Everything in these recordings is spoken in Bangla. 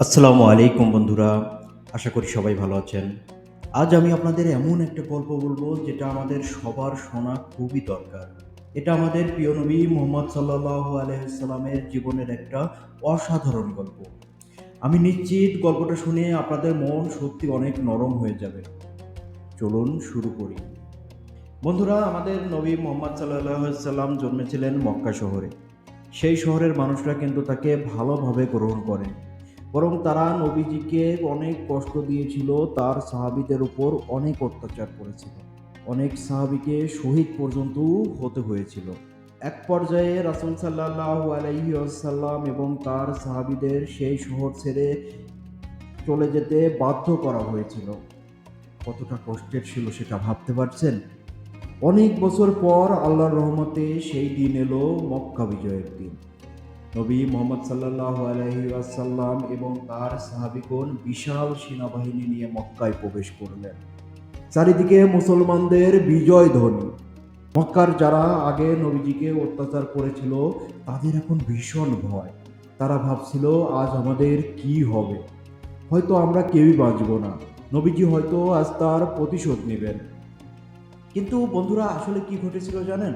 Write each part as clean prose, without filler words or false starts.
আসসালামু আলাইকুম বন্ধুরা, আশা করি সবাই ভালো আছেন। আজ আমি আপনাদের এমন একটা গল্প বলবো যেটা আমাদের সবার শোনা খুবই দরকার। এটা আমাদের প্রিয় নবী মুহাম্মদ সাল্লাল্লাহু আলাইহি সাল্লামের জীবনের একটা অসাধারণ গল্প। আমি নিশ্চিত গল্পটা শুনে আপনাদের মন সত্যি অনেক নরম হয়ে যাবে। চলুন শুরু করি। বন্ধুরা, আমাদের নবী মুহাম্মদ সাল্লাল্লাহু আলাইহি সাল্লাম জন্মেছিলেন মক্কা শহরে। সেই শহরের মানুষরা কিন্তু তাকে ভালোভাবে গ্রহণ করেন, বরং তারা নবীজিকে অনেক কষ্ট দিয়েছিল, তার সাহাবীদের উপর অনেক অত্যাচার করেছিল, অনেক সাহাবীকে শহীদ পর্যন্ত হতে হয়েছিল। এক পর্যায়ে রাসূল সাল্লাল্লাহু আলাইহি ওয়াসাল্লাম এবং তার সাহাবীদের সেই শহর ছেড়ে চলে যেতে বাধ্য করা হয়েছিল। কতটা কষ্টের ছিল সেটা ভাবতে পারছেন? অনেক বছর পর আল্লাহর রহমতে সেই দিন এলো, মক্কা বিজয়ের দিন। নবী মুহাম্মদ সাল্লাল্লাহু আলাইহি ওয়াসাল্লাম এবং তার সাহাবীগণ বিশাল সেনাবাহিনী নিয়ে মক্কায় প্রবেশ করলেন। চারিদিকে মুসলমানদের বিজয় ধ্বনি। মক্কার যারা আগে নবীজিকে অত্যাচার করেছিল তাদের এখন ভীষণ ভয়। তারা ভাবছিল, আজ আমাদের কি হবে? হয়তো আমরা কেউই বাঁচব না। নবীজি হয়তো আজ তার প্রতিশোধ নেবেন। কিন্তু বন্ধুরা, আসলে কি ঘটেছিল জানেন?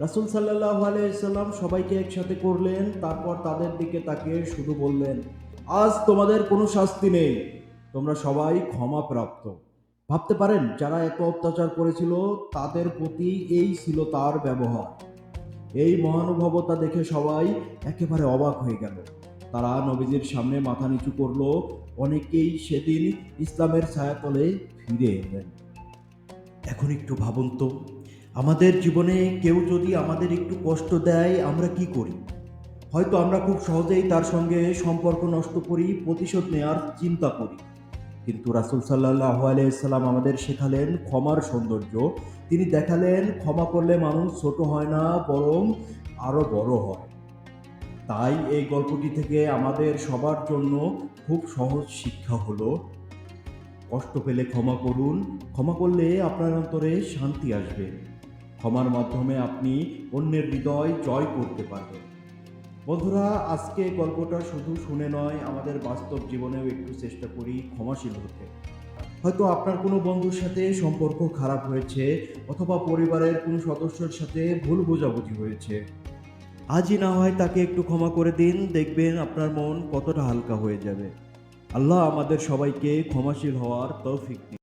রাসূল সাল্লাল্লাহু আলাইহি সাল্লাম সবাইকে একসাথে করলেন, তারপর তাদের দিকে তাকিয়ে শুধু বললেন, আজ তোমাদের কোনো শাস্তি নেই, তোমরা সবাই ক্ষমাপ্রাপ্ত। ভাবতে পারেন, যারা এত অত্যাচার করেছিল তাদের প্রতি এই ছিল তার ব্যবহার। এই মহানুভবতা দেখে সবাই একেবারে অবাক হয়ে গেল। তারা নবীজির সামনে মাথা নিচু করলো। অনেকেই সেদিন ইসলামের ছায়াতলে ফিরে এলেন। এখন একটু ভাবুন তো, আমাদের জীবনে কেউ যদি আমাদের একটু কষ্ট দেয়, আমরা কি করি? হয়তো আমরা খুব সহজেই তার সঙ্গে সম্পর্ক নষ্ট করি, প্রতিশোধ নেওয়ার চিন্তা করি। কিন্তু রাসূল সাল্লাল্লাহু আলাইহি সাল্লাম আমাদের শেখালেন ক্ষমার সৌন্দর্য। তিনি দেখালেন, ক্ষমা করলে মানুষ ছোট হয় না, বরং আরো বড় হয়। তাই এই গল্পটি থেকে আমাদের সবার জন্য খুব সহজ শিক্ষা হলো, কষ্ট পেলে ক্ষমা করুন। ক্ষমা করলে আপনার অন্তরে শান্তি আসবে। ক্ষমার মাধ্যমে আপনি অন্যের হৃদয় জয় করতে পারবেন। বন্ধুরা, আজকে গল্পটা শুধু শুনে নয়, আমাদের বাস্তব জীবনেও একটু চেষ্টা করি ক্ষমাশীল হতে। হয়তো আপনার কোনো বন্ধুর সাথে সম্পর্ক খারাপ হয়েছে, অথবা পরিবারের কোনো সদস্যের সাথে ভুল বোঝাবুঝি হয়েছে। আজই না হয় তাকে একটু ক্ষমা করে দিন, দেখবেন আপনার মন কতটা হালকা হয়ে যাবে। আল্লাহ আমাদের সবাইকে ক্ষমাশীল হওয়ার তৌফিক দিন।